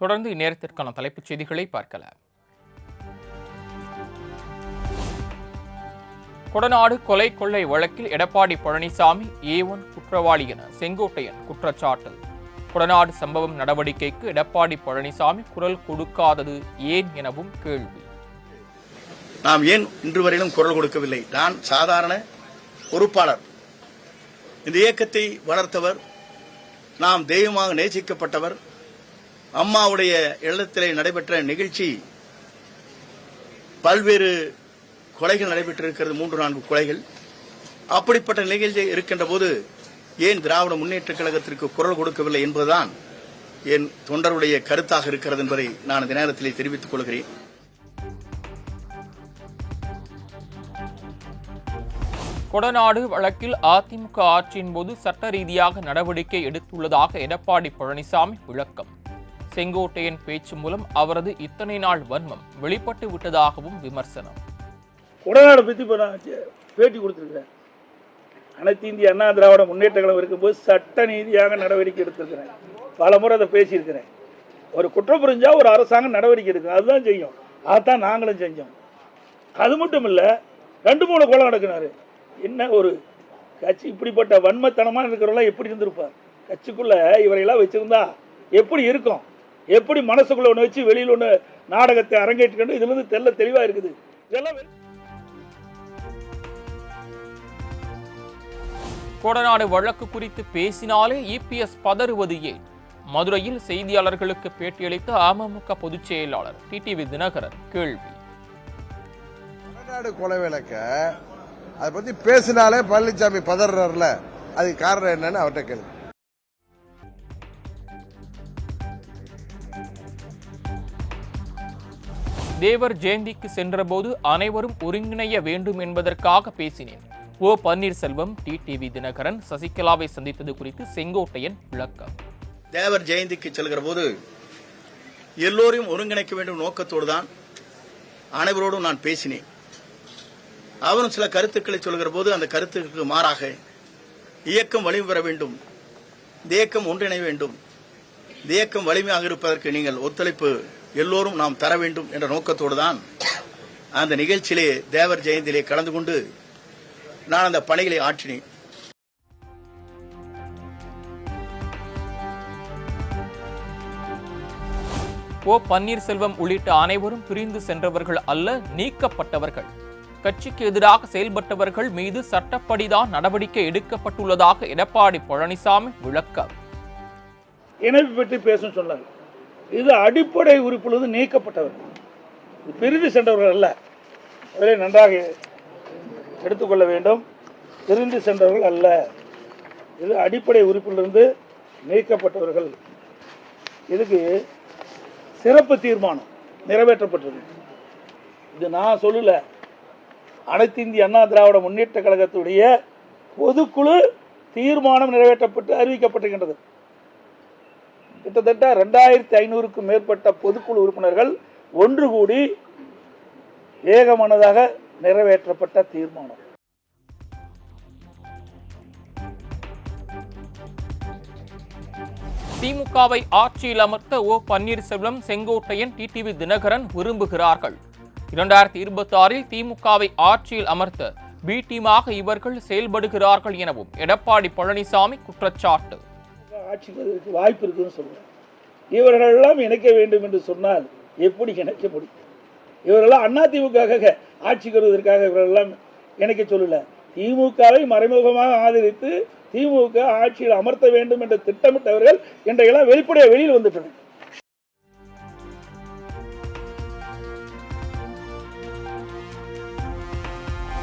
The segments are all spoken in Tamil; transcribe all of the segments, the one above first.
தொடர்ந்து இந்நேரத்திற்கான தலைப்புச் செய்திகளை பார்க்கலாம். கொடநாடு கொலை கொள்ளை வழக்கில் எடப்பாடி பழனிசாமி A1 குற்றவாளி என செங்கோட்டையன் குற்றச்சாட்டு. கொடநாடு சம்பவம் நடவடிக்கைக்கு எடப்பாடி பழனிசாமி குரல் கொடுக்காதது ஏன் எனவும் கேள்வி. நாம் ஏன் இன்று வரையிலும் குரல் கொடுக்கவில்லை? நான் சாதாரண பொறுப்பாளர். இந்த இயக்கத்தை வளர்த்தவர், நாம் தெய்வமாக நேசிக்கப்பட்டவர். அம்மாவுடைய இல்லத்திலே நடைபெற்ற நிகழ்ச்சி, பல்வேறு கொலைகள் நடைபெற்றிருக்கிறது, 3-4 கொலைகள். அப்படிப்பட்ட நிகழ்ச்சி இருக்கின்ற போது ஏன் திராவிட முன்னேற்ற கழகத்திற்கு குரல் கொடுக்கவில்லை என்பதுதான் என் தொண்டருடைய கருத்தாக இருக்கிறது என்பதை நான் இந்த நேரத்திலே தெரிவித்துக் கொள்கிறேன். கொடநாடு வழக்கில் அதிமுக ஆட்சியின் போது சட்ட ரீதியாக நடவடிக்கை எடுத்துள்ளதாக எடப்பாடி பழனிசாமி விளக்கம். செங்கோட்டையன் பேச்சு மூலம் அவரது இத்தனை நாள் வன்மம் வெளிப்பட்டு விட்டதாகவும் விமர்சனம். கொடநாடு பற்றி பேட்டி கொடுத்திருக்கிறேன். அனைத்து இந்திய அண்ணா திராவிட முன்னேற்ற கழகம் இருக்கும்போது சட்ட நீதியாக நடவடிக்கை எடுத்திருக்கிறேன். பல முறை அதை பேசியிருக்கிறேன். ஒரு குற்றம் புரிஞ்சா ஒரு அரசாங்கம் நடவடிக்கை எடுக்கும், அதுதான் செய்யும். அதான் நாங்களும் செஞ்சோம். அது மட்டும் இல்லை, 2-3 கொலை நடக்கினாரு. என்ன ஒரு கட்சி இப்படிப்பட்ட வன்மத்தனமாக இருக்கிறவெல்லாம் எப்படி இருந்திருப்பார்? கட்சிக்குள்ள இவரையெல்லாம் வச்சிருந்தா எப்படி இருக்கும்? எப்படி மனசுக்குள்ள ஒன்று வச்சு வெளியில் ஒன்று நாடகத்தை அரங்கேற்றிக்கணும்? இதுல இருந்து தெல்ல தெளிவா இருக்குது. இதெல்லாம் கொடநாடு வழக்கு குறித்து பேசினாலே EPS பதறுவது ஏன்? மதுரையில் செய்தியாளர்களுக்கு பேட்டியளித்த அமமுக பொதுச் செயலாளர் TTV தினகரன் கேள்வி. கொடநாடு கொலை வழக்க அதை பத்தி பேசினாலே பழனிசாமி பதறாருல, அதுக்கு காரணம் என்னன்னு அவர்கிட்ட கேள்வி. தேவர் ஜெயந்திக்கு சென்றபோது அனைவரும் ஒருங்கிணைய வேண்டும் என்பதற்காக பேசினேன். O பன்னீர்செல்வம் TTV தினகரன் சசிகலாவை சந்தித்தது குறித்து செங்கோட்டையன் விளக்கம். தேவர் ஜெயந்திக்கு செல்கிற போது எல்லோரையும் ஒருங்கிணைக்க வேண்டும் நோக்கத்தோடு தான் அனைவரோடும் நான் பேசினேன். அவரும் சில கருத்துக்களை சொல்கிற போது அந்த கருத்துக்கு மாறாக இயக்கம் வலிமை பெற வேண்டும், இந்த இயக்கம் ஒன்றிணைய வேண்டும், இந்த இயக்கம் வலிமையாக இருப்பதற்கு நீங்கள் ஒத்துழைப்பு எல்லோரும் நாம் தர வேண்டும் என்ற நோக்கத்தோடு தான் அந்த நிகழ்ச்சியிலே தேவர் ஜெயந்தியிலே கலந்து கொண்டு நான் அந்த பணிகளை ஆற்றினேன். O பன்னீர்செல்வம் உள்ளிட்ட அனைவரும் பிரிந்து சென்றவர்கள் அல்ல, நீக்கப்பட்டவர்கள். கட்சிக்கு எதிராக செயல்பட்டவர்கள் மீது சட்டப்படிதான் நடவடிக்கை எடுக்கப்பட்டுள்ளதாக எடப்பாடி பழனிசாமி விளக்கம். இணைப்பு பற்றி பேசும் சொன்னார். இது அடிப்படை உறுப்பிலிருந்து நீக்கப்பட்டவர்கள், பிரிந்து சென்றவர்கள் அல்ல. அதிலே நன்றாக எடுத்துக்கொள்ள வேண்டும். பிரிந்து சென்றவர்கள் அல்ல, இது அடிப்படை உறுப்பிலிருந்து நீக்கப்பட்டவர்கள். இதுக்கு சிறப்பு தீர்மானம் நிறைவேற்றப்பட்டது. இது நான் சொல்லல, அனைத்து இந்திய அண்ணா திராவிட முன்னேற்ற கழகத்துடைய பொதுக்குழு தீர்மானம் நிறைவேற்றப்பட்டு அறிவிக்கப்பட்டிருக்கின்றது. கிட்டத்தட்ட 2500க்கும் மேற்பட்ட பொதுக்குழு உறுப்பினர்கள் ஒன்று கூடி ஏகமனதாக நிறைவேற்றப்பட்ட தீர்மானம். திமுகவை ஆட்சியில் அமர்த்த O பன்னீர்செல்வம், செங்கோட்டையன், TTV தினகரன் விரும்புகிறார்கள். 2026 திமுகவை ஆட்சியில் அமர்த்த B டீமாக இவர்கள் செயல்படுகிறார்கள் எனவும் எடப்பாடி பழனிசாமி குற்றச்சாட்டு. ஆட்சிக்கு வாய்ப்பு இருக்குன்னு சொல்றேன். இவர்கள் எல்லாம் இணைக்க வேண்டும் என்று சொன்னால் எப்படி இணைக்க முடியும்? இவரெல்லாம் அதிமுக ஆட்சிக்கு வருவதற்காக இவரெல்லாம் இணைக்க சொல்லல. திமுகவை மறைமுகமாக ஆதரித்து திமுக ஆட்சியில் அமர்த்த வேண்டும் என்று திட்டமிட்டவர்கள் இன்றையெல்லாம் வெளிப்படையாக வெளியில் வந்துட்டனர்.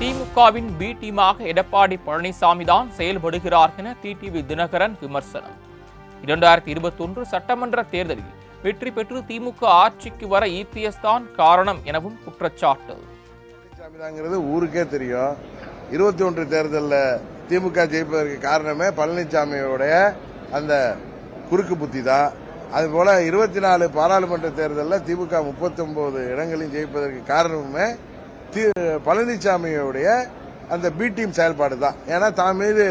திமுகவின் B டீமாக எடப்பாடி பழனிசாமி தான் செயல்படுகிறார் என TTV தினகரன் விமர்சனம். 2021 சட்டமன்ற தேர்தலில் வெற்றி பெற்று திமுக ஆட்சிக்கு வர EPS தான் காரணம் எனவும் குற்றச்சாட்டு. ஊருக்கே தெரியும். 21 தேர்தலில் திமுக ஜெயிப்பதற்கு காரணமே பழனிசாமியோடைய அந்த குறுக்கு புத்தி தான். அதுபோல 24 பாராளுமன்ற தேர்தலில் திமுக 39 இடங்களையும் ஜெயிப்பதற்கு காரணமே பழனிசாமியுடைய அந்த பி டீம் செயல்பாடு தான். ஏன்னா தான் மீது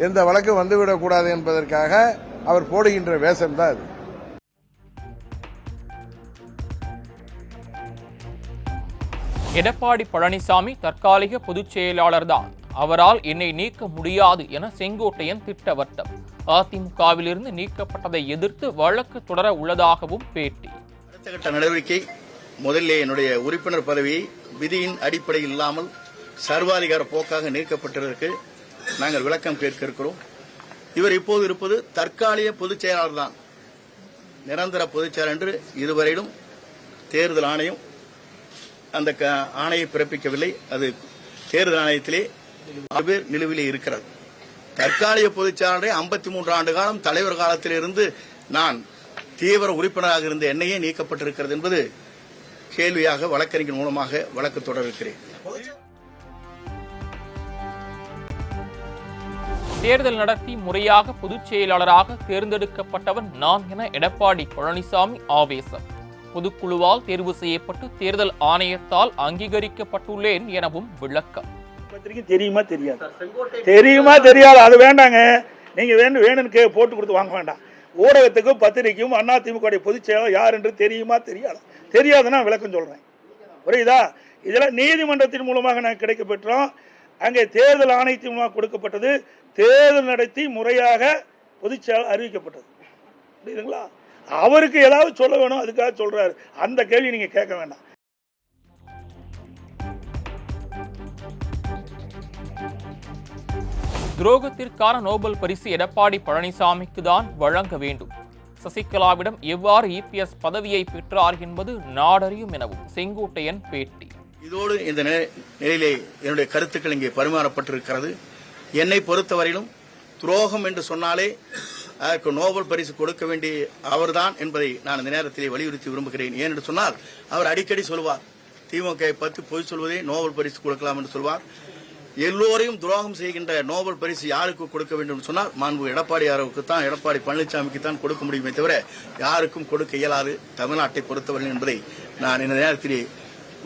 எந்த வழக்கும் வந்துவிடக்கூடாது என்பதற்காக அவர் போடுகின்ற வேஷம் தான் அது. எடப்பாடி பழனிசாமி தற்காலிக பொதுச் செயலாளர்தான், அவரால் என்னை நீக்க முடியாது என செங்கோட்டையன் திட்டவட்டம். அதிமுகவிலிருந்து நீக்கப்பட்டதை எதிர்த்து வழக்கு தொடர உள்ளதாகவும் பேட்டி. அடுத்த கட்ட நடவடிக்கை, முதலில் என்னுடைய உறுப்பினர் பதவியை விதியின் அடிப்படையில் இல்லாமல் சர்வாதிகார போக்காக நீக்கப்பட்டதற்கு நாங்கள் விளக்கம் கேட்க இருக்கிறோம். இவர் இப்போது இருப்பது தற்காலிக பொதுச் செயலாளர் தான், நிரந்தர பொதுச் செயலாளர் என்று இதுவரையிலும் தேர்தல் ஆணையம் அந்த ஆணையை பிறப்பிக்கவில்லை. அது தேர்தல் ஆணையத்திலே பேர் நிலுவிலே இருக்கிறது. தற்காலிக பொதுச் செயலாளரை 53 ஆண்டு காலம் தலைவர் காலத்திலிருந்து நான் தீவிர உறுப்பினராக இருந்த என்னையே நீக்கப்பட்டிருக்கிறது என்பது கேள்வியாக வழக்கறிஞர் மூலமாக வழக்கு தொடர இருக்கிறேன். தேர்தல் நடத்தி முறையாக பொதுச் செயலாளராக தேர்ந்தெடுக்கப்பட்டவன் நான் என எடப்பாடி பழனிசாமி ஆவேசம். பொதுக்குழுவால் தேர்வு செய்யப்பட்டு தேர்தல் ஆணையத்தால் அங்கீகரிக்கப்பட்டுள்ளேன் எனவும் விளக்கம். தெரியுமா தெரியாது, தெரியுமா தெரியாது, அது வேண்டாங்க. நீங்க வேணும்னு போட்டு கொடுத்து வாங்க வேண்டாம். ஊடகத்துக்கும் பத்திரிகைக்கும் அதிமுக பொதுச் செயலாளர் யார் என்று தெரியுமா தெரியாது, தெரியாதுன்னா விளக்கம் சொல்றேன். புரியுதா? இதெல்லாம் நீதிமன்றத்தின் மூலமாக நாங்கள் கிடைக்க பெற்றோம். அங்கே தேர்தல் ஆணையத்தின் மூலமாக கொடுக்கப்பட்டது. தேர்தல் நடத்தி முறையாக பொதுச் செயலாளர் அறிவிக்கப்பட்டது. புரியுதுங்களா? அவருக்கு ஏதாவது சொல்ல வேணும், அதுக்காக சொல்றாரு. அந்த கேள்வி நீங்க கேட்க வேண்டாம். துரோகத்திற்கான நோபல் பரிசு எடப்பாடி பழனிசாமிக்கு தான் வழங்க வேண்டும். சசிகலாவிடம் எவ்வாறு EPS பதவியை பெற்றார் என்பது நாடறியும் எனவும் செங்கோட்டையன் பேட்டி. இதோடு இந்த நிலையிலே என்னுடைய கருத்துக்கள் இங்கே பரிமாறப்பட்டிருக்கிறது. என்னை பொறுத்தவரையிலும் துரோகம் என்று சொன்னாலே அதற்கு நோபல் பரிசு கொடுக்க வேண்டிய அவர்தான் என்பதை நான் இந்த நேரத்திலே வலியுறுத்தி விரும்புகிறேன். ஏனென்று சொன்னால் அவர் அடிக்கடி சொல்வார், திமுக பற்றி பொய் சொல்வதே நோபல் பரிசு கொடுக்கலாம் என்று சொல்வார். எல்லோரையும் துரோகம் செய்கின்ற நோபல் பரிசு யாருக்கு கொடுக்க வேண்டும் சொன்னால் மாண்பு எடப்பாடியாருக்கு தான், எடப்பாடி பழனிசாமிக்கு தான் கொடுக்க முடியுமே தவிர யாருக்கும் கொடுக்க இயலாது தமிழ்நாட்டை பொறுத்தவரை என்பதை நான் இந்த நேரத்திலே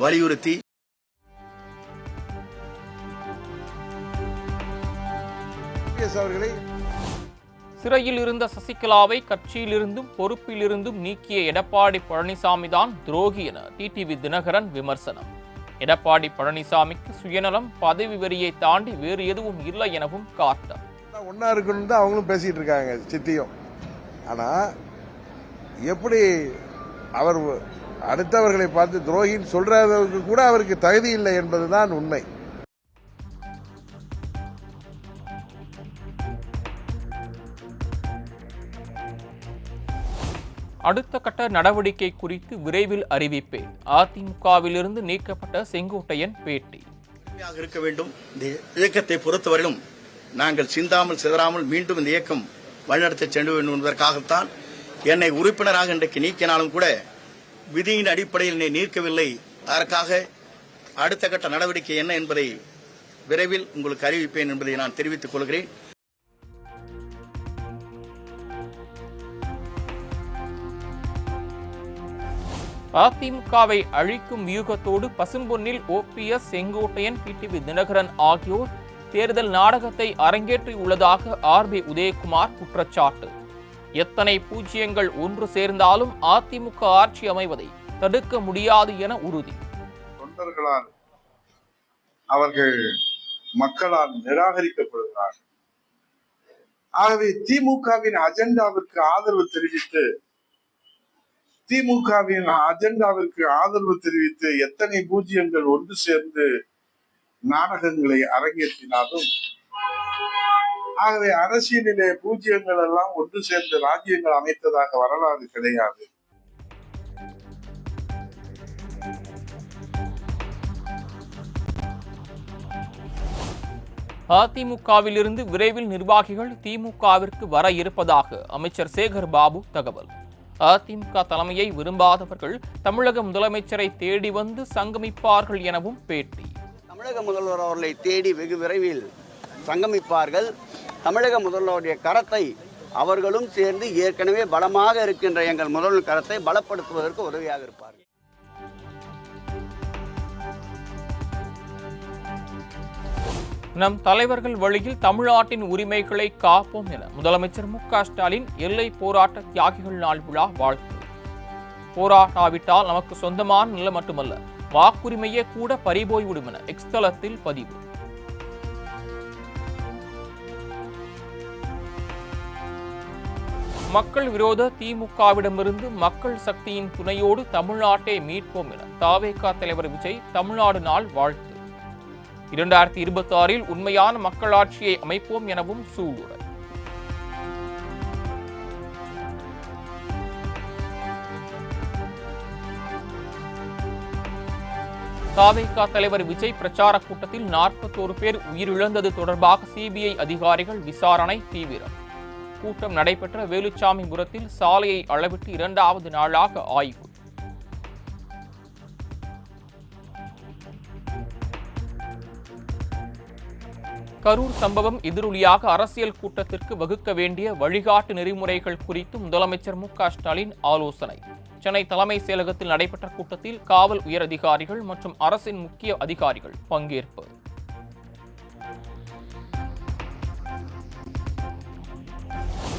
வலியுறுத்தி சிறையில் இருந்த சசிகலாவை கட்சியிலிருந்தும் பொறுப்பிலிருந்தும் நீக்கிய எடப்பாடி பழனிசாமி தான் துரோகி என டிடிவி தினகரன் விமர்சனம். எடப்பாடி பழனிசாமிக்கு சுயநலம், பதவி வெறியை தாண்டி வேறு எதுவும் இல்லை எனவும் காட்டம். ஒன்னா இருக்கணும் தான் அவங்களும் பேசிட்டு இருக்காங்க சித்தியும். ஆனா எப்படி அவர் அடுத்தவர்களை பார்த்து துரோகின்னு சொல்றதுக்கு கூட அவருக்கு தகுதி இல்லை என்பதுதான் உண்மை. அடுத்த கட்ட நடவடிக்கை குறித்து விரைவில் அறிவிப்பேன். அதிமுகவிலிருந்து நீக்கப்பட்ட செங்கோட்டையன் பேட்டி. இருக்க வேண்டும். இந்த இயக்கத்தை பொறுத்தவரையிலும் நாங்கள் சிந்தாமல் சிதறாமல் மீண்டும் இந்த இயக்கம் வழிநடத்த சென்று வேண்டும் என்பதற்காகத்தான் என்னை உறுப்பினராக இன்றைக்கு நீக்கினாலும் கூட விதியின் அடிப்படையில் என்னை நீக்கவில்லை. அதற்காக அடுத்த கட்ட நடவடிக்கை என்ன என்பதை விரைவில் உங்களுக்கு அறிவிப்பேன் என்பதை நான் தெரிவித்துக் கொள்கிறேன். அதிமுகவை அழிக்கும் வியூகத்தோடு பசும்பொன்னில் OPS, செங்கோட்டையன், டிடிவி தினகரன் ஆகியோர் தேர்தல் நாடகத்தை அரங்கேற்றியுள்ளதாக RB உதயகுமார் குற்றச்சாட்டு. எத்தனை பூஜ்ஜியங்கள் ஒன்று சேர்ந்தாலும் அதிமுக ஆட்சி அமைவதை தடுக்க முடியாது என உறுதி. தொண்டர்களால் அவர்கள் மக்களால் நிராகரிக்கப்படுகிறார். ஆகவே திமுகவின் அஜெண்டாவிற்கு ஆதரவு தெரிவித்து எத்தனை பூஜ்ஜியங்கள் ஒன்று சேர்ந்து நாடகங்களை அரங்கேற்றினாலும், ஆகவே அரசியலிலே பூஜ்ஜியங்கள் எல்லாம் ஒன்று சேர்ந்து ராஜ்யங்கள் அமைத்ததாக வரலாறு கிடையாது. அதிமுகவிலிருந்து விரைவில் நிர்வாகிகள் திமுகவிற்கு வர இருப்பதாக அமைச்சர் சேகர் பாபு தகவல். அதிமுக தலைமையை விரும்பாதவர்கள் தமிழக முதலமைச்சரை தேடி வந்து சங்கமிப்பார்கள் எனவும் பேட்டி. தமிழக முதல்வர் அவர்களை தேடி வெகு விரைவில் சங்கமிப்பார்கள். தமிழக முதல்வருடைய கரத்தை அவர்களும் சேர்ந்து ஏற்கனவே பலமாக இருக்கின்ற எங்கள் முதல்வர் கரத்தை பலப்படுத்துவதற்கு உதவியாக இருப்பார்கள். நம் தலைவர்கள் வழியில் தமிழ்நாட்டின் உரிமைகளை காப்போம் என முதலமைச்சர் மு.க. ஸ்டாலின் எல்லை போராட்ட தியாகிகள் நாள் விழா வாழ்த்து. போராட்டாவிட்டால் நமக்கு சொந்தமான நிலம் மட்டுமல்ல, வாக்குரிமையே கூட பறிபோய்விடும் என எக்ஸ் தளத்தில் பதிவு. மக்கள் விரோத திமுகவிடமிருந்து மக்கள் சக்தியின் துணையோடு தமிழ்நாட்டை மீட்போம் என தவேக தலைவர் விஜய் தமிழ்நாடு நாள் வாழ்த்து. 2026 உண்மையான மக்களாட்சியை அமைப்போம் எனவும் சூளுரை. தவேக தலைவர் விஜய் பிரச்சார கூட்டத்தில் 41 பேர் உயிரிழந்தது தொடர்பாக சிபிஐ அதிகாரிகள் விசாரணை தீவிரம். கூட்டம் நடைபெற்ற வேலுச்சாமிபுரத்தில் சாலையை அளவிட்டு 2வது நாளாக ஆய்வு. கரூர் சம்பவம் எதிரொலியாக அரசியல் கூட்டத்திற்கு வகுக்க வேண்டிய வழிகாட்டு நெறிமுறைகள் குறித்து முதலமைச்சர் மு.க.ஸ்டாலின் ஆலோசனை. சென்னை தலைமைச் செயலகத்தில் நடைபெற்ற கூட்டத்தில் காவல் உயரதிகாரிகள் மற்றும் அரசின் முக்கிய அதிகாரிகள் பங்கேற்பு.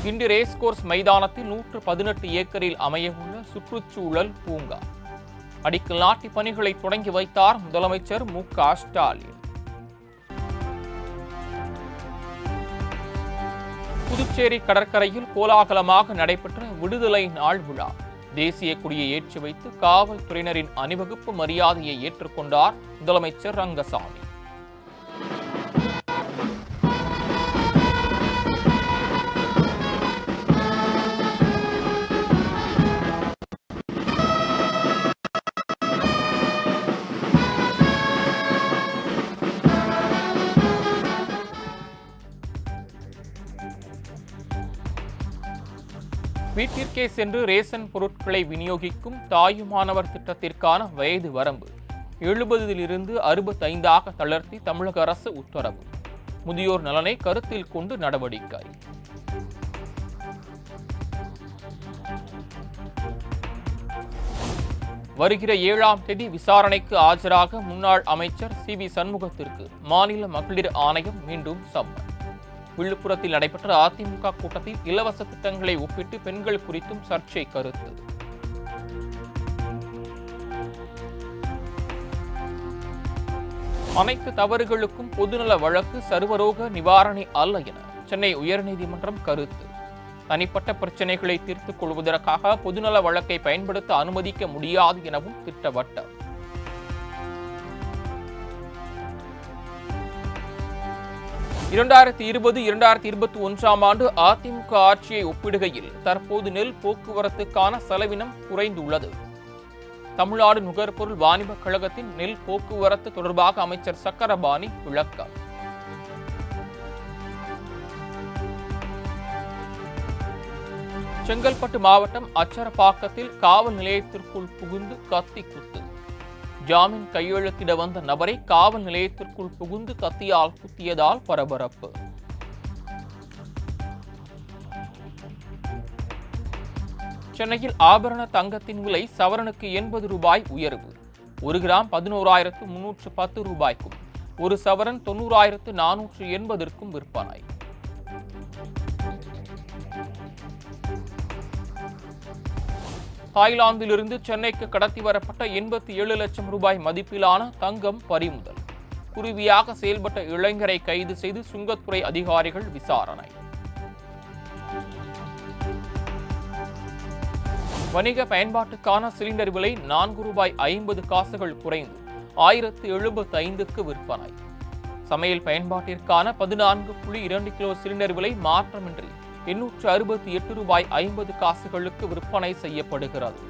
கிண்டி ரேஸ்கோர்ஸ் மைதானத்தில் 118 ஏக்கரில் அமையவுள்ள சுற்றுச்சூழல் பூங்கா அடிக்கல் நாட்டி பணிகளை தொடங்கி வைத்தார் முதலமைச்சர் மு.க.ஸ்டாலின். புதுச்சேரி கடற்கரையில் கோலாகலமாக நடைபெற்ற விடுதலை நாள் விழா. தேசிய கொடியை ஏற்றி வைத்து காவல்துறையினரின் அணிவகுப்பு மரியாதையை ஏற்றுக்கொண்டார் முதலமைச்சர் ரங்கசாமி. வீட்டிற்கே சென்று ரேஷன் பொருட்களை விநியோகிக்கும் தாயுமானவர் திட்டத்திற்கான வயது வரம்பு 70 65 தளர்த்தி தமிழக அரசு உத்தரவு. முதியோர் நலனை கருத்தில் கொண்டு நடவடிக்கை. வருகிற 7ஆம் தேதி விசாரணைக்கு ஆஜராக முன்னாள் அமைச்சர் சி.வி. சண்முகத்திற்கு மாநில மகளிர் ஆணையம் மீண்டும் சம்மன். விழுப்புரத்தில் நடைபெற்ற அதிமுக கூட்டத்தில் இலவச திட்டங்களை ஒப்பிட்டு பெண்கள் குறித்தும் சர்ச்சை கருத்து. அனைத்து தவறுகளுக்கும் பொதுநல வழக்கு சர்வரோக நிவாரணி அல்ல என சென்னை உயர்நீதிமன்றம் கருத்து. தனிப்பட்ட பிரச்சனைகளை தீர்த்துக் கொள்வதற்காக பொதுநல வழக்கை பயன்படுத்த அனுமதிக்க முடியாது எனவும் திட்டவட்டம். இரண்டாயிரத்தி 2021 ஆண்டு அதிமுக ஆட்சியை ஒப்பிடுகையில் தற்போது நெல் போக்குவரத்துக்கான செலவினம் குறைந்துள்ளது. தமிழ்நாடு நுகர்பொருள் வாணிபக் கழகத்தின் நெல் போக்குவரத்து தொடர்பாக அமைச்சர் சக்கரபாணி விளக்கம். செங்கல்பட்டு மாவட்டம் அச்சரப்பாக்கத்தில் காவல் நிலையத்திற்குள் புகுந்து கத்தி குத்து. ஜாமீன் கையெழுத்திட வந்த நபரை காவல் நிலையத்திற்குள் புகுந்து கத்தியால் குத்தியதால் பரபரப்பு. சென்னையில் ஆபரண தங்கத்தின் விலை சவரனுக்கு 80 ரூபாய் உயர்வு. 1 கிராம் 11,310 ரூபாய்க்கும் 1 சவரன் 90,480க்கும் விற்பனை. தாய்லாந்திலிருந்து சென்னைக்கு கடத்தி வரப்பட்ட 87 லட்சம் ரூபாய் மதிப்பிலான தங்கம் பறிமுதல். குருவியாக செயல்பட்ட இளைஞரை கைது செய்து சுங்கத்துறை அதிகாரிகள் விசாரணை. வணிக பயன்பாட்டுக்கான சிலிண்டர் விலை 4 ரூபாய் 50 காசுகள் குறைந்து 1075க்கு விற்பனை. சமையல் பயன்பாட்டிற்கான 14.2 கிலோ சிலிண்டர் விலை மாற்றமின்றி 868 ரூபாய் 50 காசுகளுக்கு விற்பனை செய்யப்படுகிறது.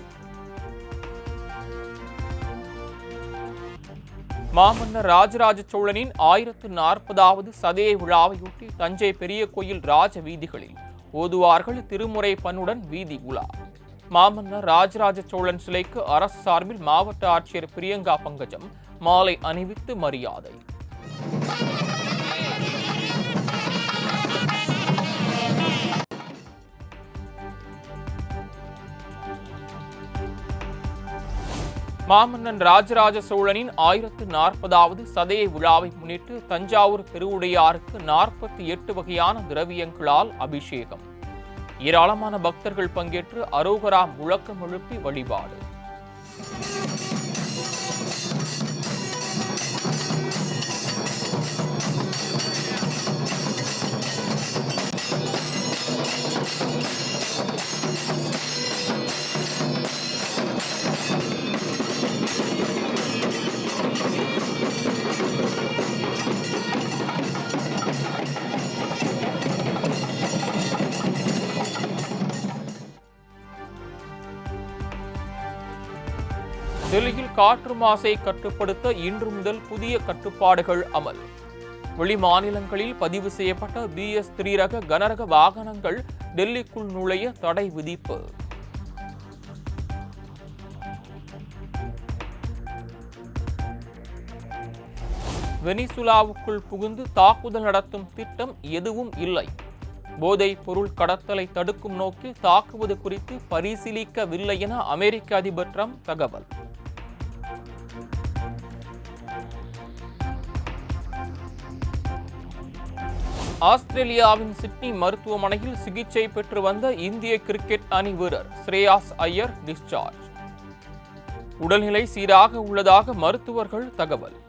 மாமன்னர் ராஜராஜ சோழனின் 1040வது சதய விழாவையொட்டி தஞ்சை பெரிய கோயில் ராஜ வீதிகளில் ஓதுவார்கள் திருமுறை பண்ணுடன் வீதி உலா. மாமன்னர் ராஜராஜ சோழன் சிலைக்கு அரசு சார்பில் மாவட்ட ஆட்சியர் பிரியங்கா பங்கஜம் மாலை அணிவித்து மரியாதை. மாமன்னன் ராஜராஜ சோழனின் 1040வது சதய விழாவை முன்னிட்டு தஞ்சாவூர் பெருவுடையாருக்கு 48 வகையான திரவியங்களால் அபிஷேகம். ஏராளமான பக்தர்கள் பங்கேற்று அரோகரா முழக்கம் எழுப்பி வழிபாடு. டெல்லியில் காற்று மாசை கட்டுப்படுத்த இன்று முதல் புதிய கட்டுப்பாடுகள் அமல். வெளி மாநிலங்களில் பதிவு செய்யப்பட்ட BS3 ரக கனரக வாகனங்கள் டெல்லிக்குள் நுழைய தடை விதிப்பு. வெனிசுலாவுக்குள் புகுந்து தாக்குதல் நடத்தும் திட்டம் எதுவும் இல்லை. போதைப் பொருள் கடத்தலை தடுக்கும் நோக்கில் தாக்குவது குறித்து பரிசீலிக்கவில்லை என அமெரிக்க அதிபர் ட்ரம்ப் தகவல். ஆஸ்திரேலியாவின் சிட்னி மருத்துவமனையில் சிகிச்சை பெற்று வந்த இந்திய கிரிக்கெட் அணி வீரர் ஸ்ரேயாஸ் ஐயர் டிஸ்சார்ஜ். உடல்நிலை சீராக உள்ளதாக மருத்துவர்கள் தகவல்.